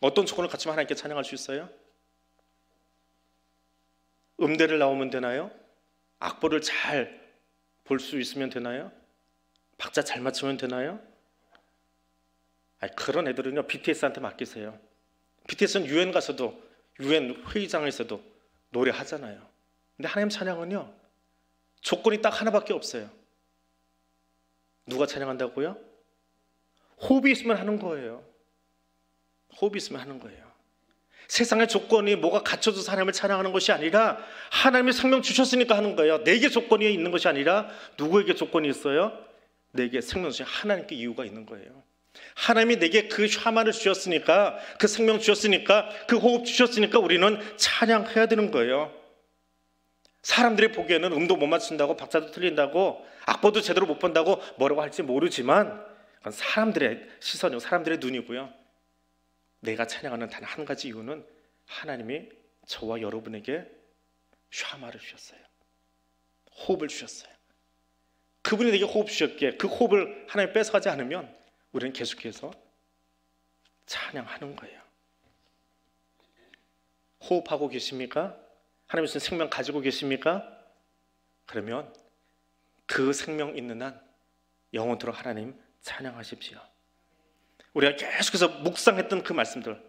어떤 조건을 갖추면 하나님께 찬양할 수 있어요? 음대를 나오면 되나요? 악보를 잘 볼 수 있으면 되나요? 박자 잘 맞추면 되나요? 그런 애들은요, BTS한테 맡기세요. BTS는 유엔 가서도, 유엔 회의장에서도 노래하잖아요. 근데 하나님 찬양은요, 조건이 딱 하나밖에 없어요. 누가 찬양한다고요? 호흡이 있으면 하는 거예요. 호흡이 있으면 하는 거예요. 세상의 조건이 뭐가 갖춰져서 하나님을 찬양하는 것이 아니라 하나님이 생명 주셨으니까 하는 거예요. 내게 조건이 있는 것이 아니라 누구에게 조건이 있어요? 내게 생명 주신 하나님께 이유가 있는 거예요. 하나님이 내게 그 샤마를 주셨으니까, 그 생명 주셨으니까, 그 호흡 주셨으니까 우리는 찬양해야 되는 거예요. 사람들이 보기에는 음도 못 맞춘다고, 박자도 틀린다고, 악보도 제대로 못 본다고 뭐라고 할지 모르지만 그건 사람들의 시선이고 사람들의 눈이고요. 내가 찬양하는 단 한 가지 이유는 하나님이 저와 여러분에게 샤마를 주셨어요. 호흡을 주셨어요. 그분이 내게 호흡 주셨기에 그 호흡을 하나님 뺏어가지 않으면 우리는 계속해서 찬양하는 거예요. 호흡하고 계십니까? 하나님 주신 생명 가지고 계십니까? 그러면 그 생명 있는 한 영원토록 하나님 찬양하십시오. 우리가 계속해서 묵상했던 그 말씀들,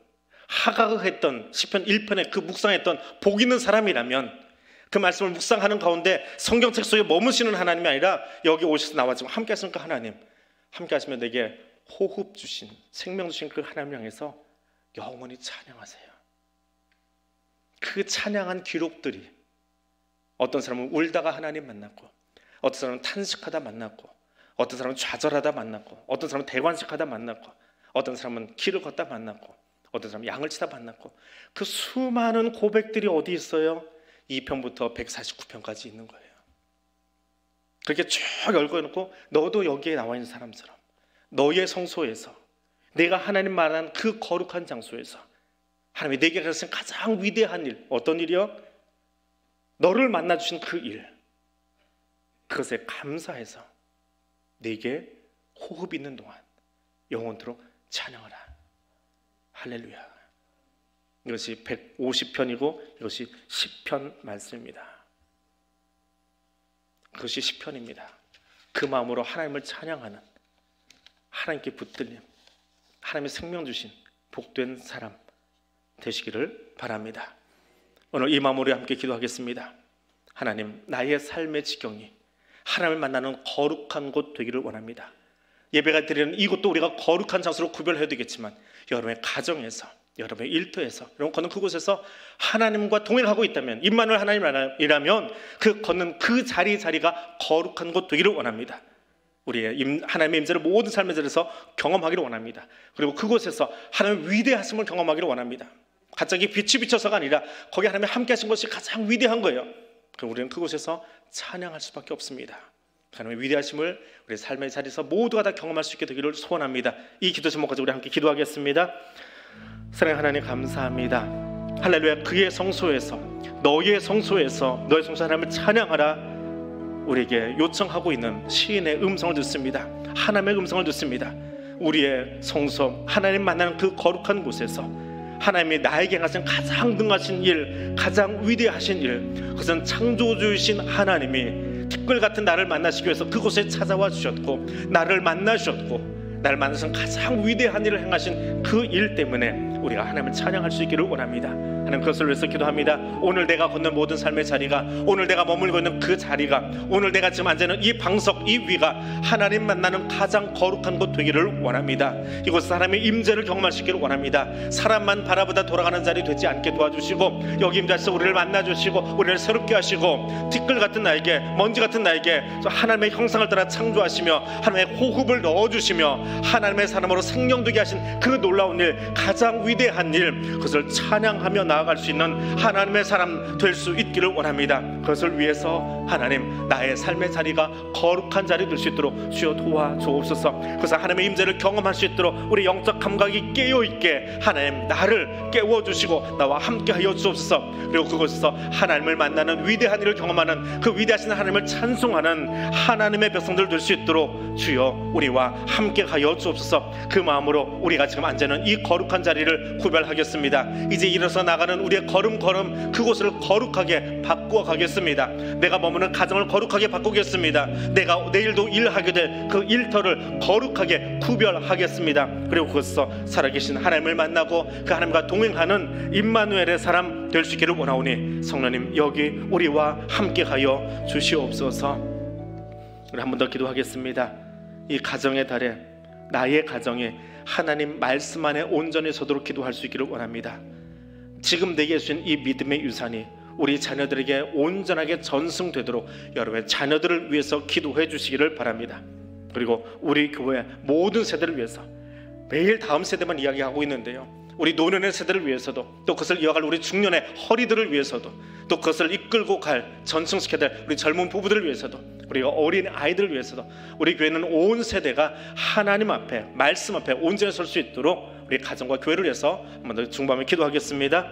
하각했던 시편 1편에 그 묵상했던 복 있는 사람이라면 그 말씀을 묵상하는 가운데 성경책 속에 머무시는 하나님이 아니라 여기 오셔서 나와 지금 함께 하시는 그 하나님, 함께 하시면 내게 호흡 주신, 생명 주신 그 하나님 향해서 영원히 찬양하세요. 그 찬양한 기록들이 어떤 사람은 울다가 하나님 만났고, 어떤 사람은 탄식하다 만났고, 어떤 사람은 좌절하다 만났고, 어떤 사람은 대관식하다 만났고, 어떤 사람은 길을 걷다 만났고, 어떤 사람은 양을 치다 만났고, 그 수많은 고백들이 어디 있어요? 2편부터 149편까지 있는 거예요. 그렇게 쭉 열거해놓고 너도 여기에 나와 있는 사람처럼 너의 성소에서, 내가 하나님 말한 그 거룩한 장소에서 하나님이 내게 가르친 가장 위대한 일, 어떤 일이요? 너를 만나주신 그 일, 그것에 감사해서 내게 호흡 있는 동안 영원토록 찬양하라. 할렐루야. 이것이 150편이고 이것이 10편 말씀입니다. 그것이 10편입니다. 그 마음으로 하나님을 찬양하는, 하나님께 붙들림, 하나님의 생명 주신 복된 사람 되시기를 바랍니다. 오늘 이 마음으로 함께 기도하겠습니다. 하나님, 나의 삶의 지경이 하나님을 만나는 거룩한 곳 되기를 원합니다. 예배가 드리는 이곳도 우리가 거룩한 장소로 구별해야 되겠지만 여러분의 가정에서, 여러분의 일터에서, 여러분 걷는 그곳에서 하나님과 동행하고 있다면, 임마누엘 하나님이라면 그 걷는 그 자리가 거룩한 곳 되기를 원합니다. 우리의 하나님의 임재를 모든 삶의 자리에서 경험하기를 원합니다. 그리고 그곳에서 하나님의 위대하심을 경험하기를 원합니다. 갑자기 빛이 비쳐서가 아니라 거기 하나님이 함께 하신 것이 가장 위대한 거예요. 그럼 우리는 그곳에서 찬양할 수밖에 없습니다. 하나님의 위대하심을 우리 삶의 자리에서 모두가 다 경험할 수 있게 되기를 소원합니다. 이 기도 제목까지 우리 함께 기도하겠습니다. 사랑하는 하나님, 감사합니다. 할렐루야. 그의 성소에서, 너의 성소에서, 너의 성소 하나님을 찬양하라 우리에게 요청하고 있는 시인의 음성을 듣습니다. 하나님의 음성을 듣습니다. 우리의 성소, 하나님 만나는 그 거룩한 곳에서 하나님이 나에게 하신 가장 능하신 일, 가장 위대하신 일, 그것은 창조주이신 하나님이 티끌 같은 나를 만나시기 위해서 그곳에 찾아와 주셨고, 나를 만나셨고, 나를 만나신 가장 위대한 일을 행하신 그 일 때문에 우리가 하나님을 찬양할 수 있기를 원합니다. 하나님, 그것을 위해서 기도합니다. 오늘 내가 걷는 모든 삶의 자리가, 오늘 내가 머물고 있는 그 자리가, 오늘 내가 지금 앉아있는 이 방석, 이 위가 하나님 만나는 가장 거룩한 곳 되기를 원합니다. 이곳 사람의 임재를 경험할 수 있기를 원합니다. 사람만 바라보다 돌아가는 자리 되지 않게 도와주시고, 여기 임자에서 우리를 만나주시고 우리를 새롭게 하시고, 티끌 같은 나에게, 먼지 같은 나에게 하나님의 형상을 따라 창조하시며 하나님의 호흡을 넣어주시며 하나님의 사람으로 생명되게 하신 그 놀라운 일, 가장 위대한 일, 그것을 찬양하며 나아갈 수 있는 하나님의 사람 될 수 있기를 원합니다. 그것을 위해서 하나님, 나의 삶의 자리가 거룩한 자리 될 수 있도록 주여 도와주옵소서. 그래서 하나님의 임재를 경험할 수 있도록 우리 영적 감각이 깨어있게 하나님 나를 깨워주시고 나와 함께하여 주옵소서. 그리고 그곳에서 하나님을 만나는 위대한 일을 경험하는 그 위대하신 하나님을 찬송하는 하나님의 백성들 될 수 있도록 주여 우리와 함께하여 주옵소서. 그 마음으로 우리가 지금 앉아있는 이 거룩한 자리를 구별하겠습니다. 이제 일어서 나가는 우리의 걸음 그곳을 거룩하게 바꾸어 가겠습니다. 내가 머무는 가정을 거룩하게 바꾸겠습니다. 내가 내일도 일하게 될 그 일터를 거룩하게 구별하겠습니다. 그리고 그곳에서 살아계신 하나님을 만나고 그 하나님과 동행하는 임마누엘의 사람 될 수 있기를 원하오니 성령님 여기 우리와 함께하여 주시옵소서. 우리 한 번 더 기도하겠습니다. 이 가정의 달에 나의 가정에 하나님 말씀 안에 온전히 서도록 기도할 수 있기를 원합니다. 지금 내게 주신 이 믿음의 유산이 우리 자녀들에게 온전하게 전승되도록 여러분의 자녀들을 위해서 기도해 주시기를 바랍니다. 그리고 우리 교회 모든 세대를 위해서 매일 다음 세대만 이야기하고 있는데요, 우리 노년의 세대를 위해서도, 또 그것을 이어갈 우리 중년의 허리들을 위해서도, 또 그것을 이끌고 갈 전승시켜야 될 우리 젊은 부부들을 위해서도, 우리가 어린 아이들을 위해서도, 우리 교회는 온 세대가 하나님 앞에 말씀 앞에 온전히 설 수 있도록 우리 가정과 교회를 위해서 한번 더 중보하며 기도하겠습니다.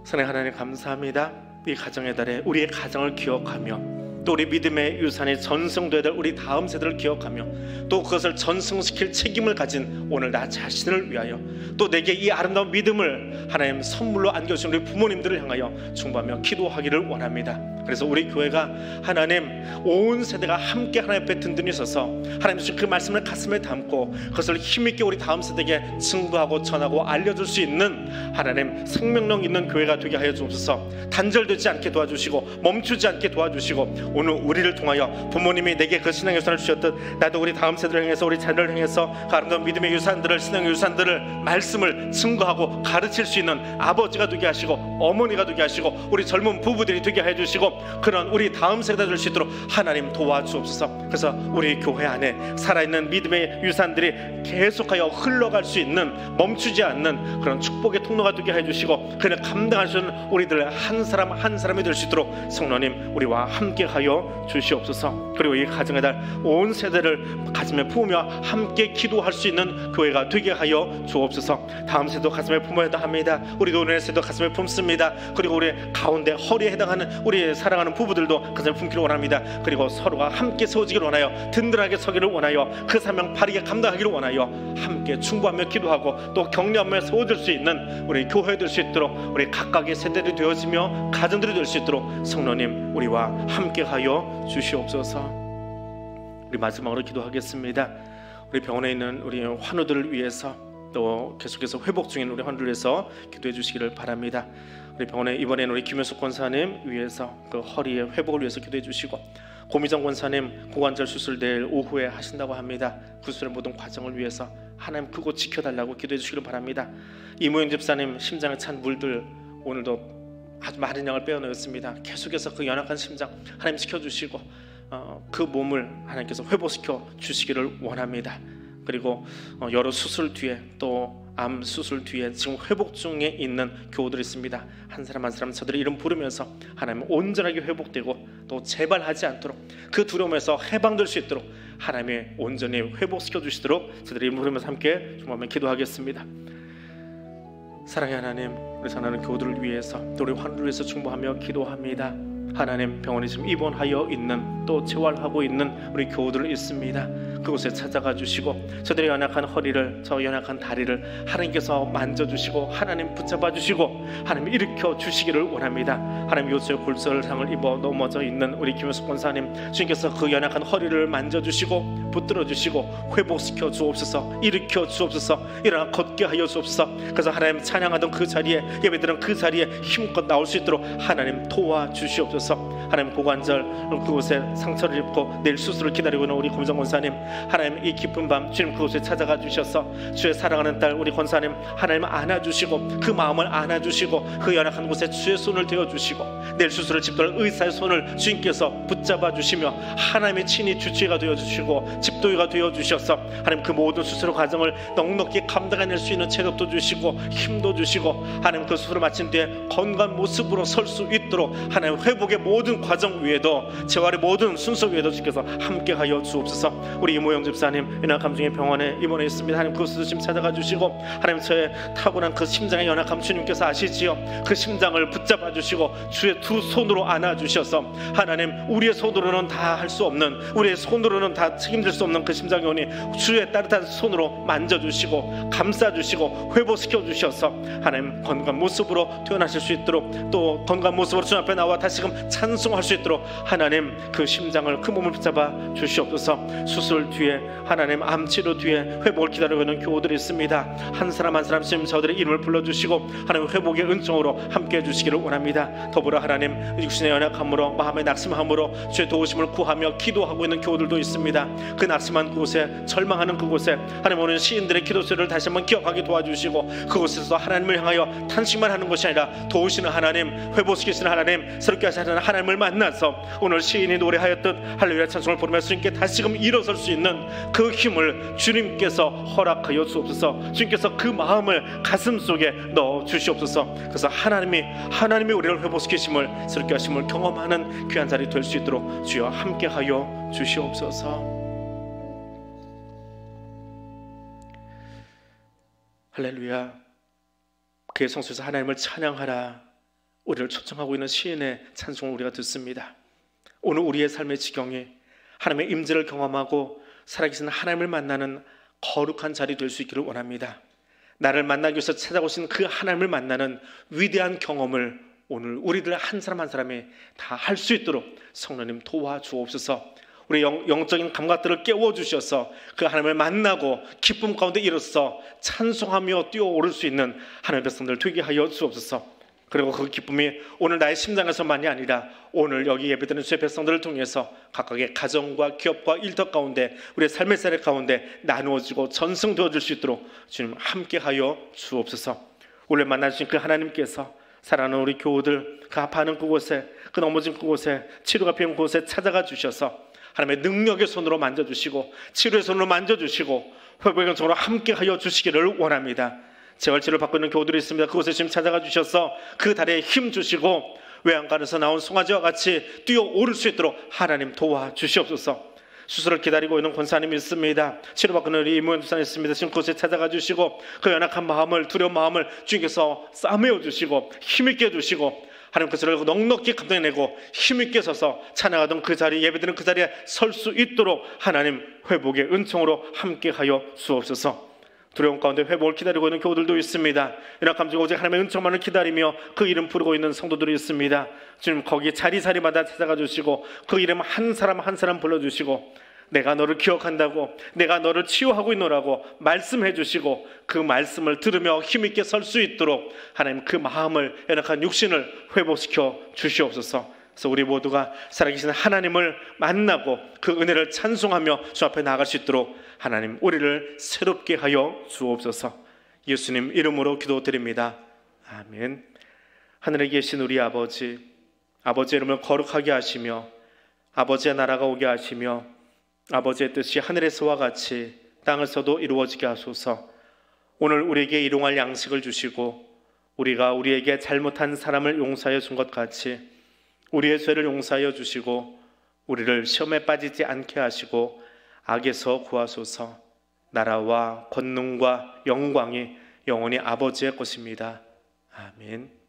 선행 하나님 감사합니다. 이 가정의 달에 우리의 가정을 기억하며 또 우리 믿음의 유산이 전승되어야 될 우리 다음 세대를 기억하며 또 그것을 전승시킬 책임을 가진 오늘 나 자신을 위하여 또 내게 이 아름다운 믿음을 하나님 선물로 안겨주신 우리 부모님들을 향하여 중보하며 기도하기를 원합니다. 그래서 우리 교회가 하나님 온 세대가 함께 하나님 앞에 든든히 서서 하나님 주신 그 말씀을 가슴에 담고 그것을 힘있게 우리 다음 세대에게 증거하고 전하고 알려줄 수 있는 하나님 생명력 있는 교회가 되게 하여 주옵소서. 단절되지 않게 도와주시고 멈추지 않게 도와주시고 오늘 우리를 통하여 부모님이 내게 그 신앙의 유산을 주셨듯 나도 우리 다음 세대를 향해서 우리 자녀를 향해서 그 아름다운 믿음의 유산들을, 신앙의 유산들을 말씀을 증거하고 가르칠 수 있는 아버지가 되게 하시고 어머니가 되게 하시고 우리 젊은 부부들이 되게 해주시고 그런 우리 다음 세대가 될 수 있도록 하나님 도와주옵소서. 그래서 우리 교회 안에 살아있는 믿음의 유산들이 계속하여 흘러갈 수 있는 멈추지 않는 그런 축복의 통로가 되게 해주시고 그를 감당할 수 있는 우리들 한 사람 한 사람이 될 수 있도록 성령님 우리와 함께하여 주시옵소서. 그리고 이 가정의 달 온 세대를 가슴에 품으며 함께 기도할 수 있는 교회가 되게 하여 주옵소서. 다음 세대도 가슴에 품어야 합니다. 우리도 오늘 세대도 가슴에 품습니다. 그리고 우리 가운데 허리에 해당하는 우리 사랑하는 부부들도 가슴에 품기를 원합니다. 그리고 서로가 함께 세워지기를 원하여 든든하게 서기를 원하여 그 사명 바르게 감당하기를 원하여 함께 충고하며 기도하고 또 격려하며 세워질 수 있는 우리 교회 될 수 있도록 우리 각각의 세대들이 되어지며 가정들이 될 수 있도록 성령님 우리와 함께하여 주시옵소서. 우리 마지막으로 기도하겠습니다. 우리 병원에 있는 우리 환우들을 위해서 또 계속해서 회복 중인 우리 환우들을 위해서 기도해 주시기를 바랍니다. 우리 병원에 이번에는 우리 김효숙 권사님 위해서 그 허리의 회복을 위해서 기도해 주시고 고미정 권사님 고관절 수술 내일 오후에 하신다고 합니다. 수술의 모든 과정을 위해서 하나님 그곳 지켜달라고 기도해 주시기를 바랍니다. 이모영 집사님 심장에 찬 물들 오늘도 아주 많은 양을 빼어내었습니다. 계속해서 그 연약한 심장 하나님 지켜주시고 그 몸을 하나님께서 회복시켜 주시기를 원합니다. 그리고 여러 수술 뒤에 또 암 수술 뒤에 지금 회복 중에 있는 교우들이 있습니다. 한 사람 한 사람 저들의 이름 부르면서 하나님 온전하게 회복되고 또 재발하지 않도록 그 두려움에서 해방될 수 있도록 하나님이 온전히 회복시켜 주시도록 저들의 이름 부르면서 함께 주님께 기도하겠습니다. 사랑의 하나님, 우리 사랑하는 교우들을 위해서 또 우리 환우를 위해서 중보하며 기도합니다. 하나님 병원에 지금 입원하여 있는 또 재활하고 있는 우리 교우들 있습니다. 그곳에 찾아가 주시고 저들의 연약한 허리를 저 연약한 다리를 하나님께서 만져주시고 하나님 붙잡아 주시고 하나님 일으켜 주시기를 원합니다. 하나님 요새 골절상을 입어 넘어져 있는 우리 김효숙 권사님 주님께서 그 연약한 허리를 만져주시고 붙들어 주시고 회복시켜 주옵소서. 일으켜 주옵소서. 일어나 걷게 하여 주옵소서. 그래서 하나님 찬양하던 그 자리에 예배드린 그 자리에 힘껏 나올 수 있도록 하나님 도와주시옵소서. 하나님 고관절 그곳에 상처를 입고 내일 수술을 기다리고 있는 우리 고미정 권사님 하나님 이 깊은 밤 주님 그곳에 찾아가 주셔서 주의 사랑하는 딸 우리 권사님 하나님 안아주시고 그 마음을 안아주시고 그 연약한 곳에 주의 손을 대어주시고 내일 수술을 집도할 의사의 손을 주님께서 붙잡아 주시며 하나님의 친히 주치의가 되어주시고 집도의가 되어주셔서 하나님 그 모든 수술 과정을 넉넉히 감당해낼 수 있는 체력도 주시고 힘도 주시고 하나님 그 수술을 마친 뒤에 건강한 모습으로 설 수 있도록 하나님 회복의 모든 과정 위에도 재활의 모든 순서 위에도 주께서 함께하여 주옵소서. 우리 이모영 집사님 연약함 중에 병원에 입원해 있습니다. 하나님 그곳에도 지금 찾아가 주시고 하나님 저의 타고난 그 심장의 연약함 주님께서 아시지요. 그 심장을 붙잡아 주시고 주의 두 손으로 안아 주셔서 하나님 우리의 손으로는 다 할 수 없는 우리의 손으로는 다 책임질 수 없는 그 심장의 원이 주의 따뜻한 손으로 만져주시고 감싸주시고 회복시켜 주셔서 하나님 건강한 모습으로 태어나실 수 있도록 또 건강한 모습으로 주님 앞에 나와 다시금 찬송할 수 있도록 하나님 그 심장을 그 몸을 붙잡아 주시옵소서. 수술 뒤에 하나님 암치료 뒤에 회복을 기다리고 있는 교우들이 있습니다. 한 사람 한 사람씩 저들의 이름을 불러주시고 하나님 회복의 은총으로 함께 해주시기를 원합니다. 더불어 하나님 육신의 연약함으로 마음의 낙심함으로 주의 도우심을 구하며 기도하고 있는 교우들도 있습니다. 그 낙심한 곳에 절망하는 그곳에 하나님 오늘 시인들의 기도소리를 다시 한번 기억하게 도와주시고 그곳에서 하나님을 향하여 탄식만 하는 것이 아니라 도우시는 하나님 회복시키시는 하나님 새롭게 하시는 하나님을 만나서 오늘 시인이 노래하였던 할렐루야 찬송을 부르며 주님께 다시금 일어설 수 있는 그 힘을 주님께서 허락하여 주옵소서. 주님께서 그 마음을 가슴속에 넣어 주시옵소서. 그래서 하나님이 우리를 회복시키심을 새롭게 하심을 경험하는 귀한 자리 될 수 있도록 주여 함께하여 주시옵소서. 할렐루야. 그의 성소에서 하나님을 찬양하라 우리를 초청하고 있는 시인의 찬송을 우리가 듣습니다. 오늘 우리의 삶의 지경이 하나님의 임재를 경험하고 살아계신 하나님을 만나는 거룩한 자리 될 수 있기를 원합니다. 나를 만나기 위해서 찾아오신 그 하나님을 만나는 위대한 경험을 오늘 우리들 한 사람 한 사람이 다 할 수 있도록 성령님 도와주옵소서. 우리 영적인 감각들을 깨워주셔서 그 하나님을 만나고 기쁨 가운데 일어서 찬송하며 뛰어오를 수 있는 하나님의 백성들 되게 하여 주옵소서. 그리고 그 기쁨이 오늘 나의 심장에서만이 아니라 오늘 여기 예배드리는 주의 백성들을 통해서 각각의 가정과 기업과 일터 가운데 우리의 삶의 사례 가운데 나누어지고 전승되어질 수 있도록 주님 함께하여 주옵소서. 오늘 만나주신 그 하나님께서 사랑하는 우리 교우들 그 아파하는 그곳에 그 넘어진 그곳에 치료가 필요한 그곳에 찾아가 주셔서 하나님의 능력의 손으로 만져주시고 치료의 손으로 만져주시고 회복의 손으로 함께하여 주시기를 원합니다. 재활치료를 받고 있는 교우들이 있습니다. 그곳에 지금 찾아가 주셔서 그 다리에 힘 주시고 외양간에서 나온 송아지와 같이 뛰어오를 수 있도록 하나님 도와주시옵소서. 수술을 기다리고 있는 권사님이 있습니다. 치료받고 있는 우리 이모현 집사님 있습니다. 지금 그곳에 찾아가 주시고 그 연약한 마음을 두려운 마음을 주님께서 싸매어 주시고 힘있게 해주시고 하나님 그 자리를 넉넉히 감당해내고 힘있게 서서 찬양하던 그 자리 예배드리는 그 자리에 설 수 있도록 하나님 회복의 은총으로 함께하여 주옵소서. 두려움 가운데 회복을 기다리고 있는 교우들도 있습니다. 연약함 중에 오직 하나님의 은총만을 기다리며 그 이름 부르고 있는 성도들이 있습니다. 주님 거기 자리자리마다 찾아가 주시고 그 이름 한 사람 한 사람 불러주시고 내가 너를 기억한다고 내가 너를 치유하고 있노라고 말씀해 주시고 그 말씀을 들으며 힘있게 설 수 있도록 하나님 그 마음을 연약한 육신을 회복시켜 주시옵소서. 그래서 우리 모두가 살아계신 하나님을 만나고 그 은혜를 찬송하며 주 앞에 나아갈 수 있도록 하나님 우리를 새롭게 하여 주옵소서. 예수님 이름으로 기도드립니다. 아멘. 하늘에 계신 우리 아버지, 아버지의 이름을 거룩하게 하시며 아버지의 나라가 오게 하시며 아버지의 뜻이 하늘에서와 같이 땅에서도 이루어지게 하소서. 오늘 우리에게 일용할 양식을 주시고 우리가 우리에게 잘못한 사람을 용서하여 준 것 같이 우리의 죄를 용서하여 주시고 우리를 시험에 빠지지 않게 하시고 악에서 구하소서. 나라와 권능과 영광이 영원히 아버지의 것입니다. 아멘.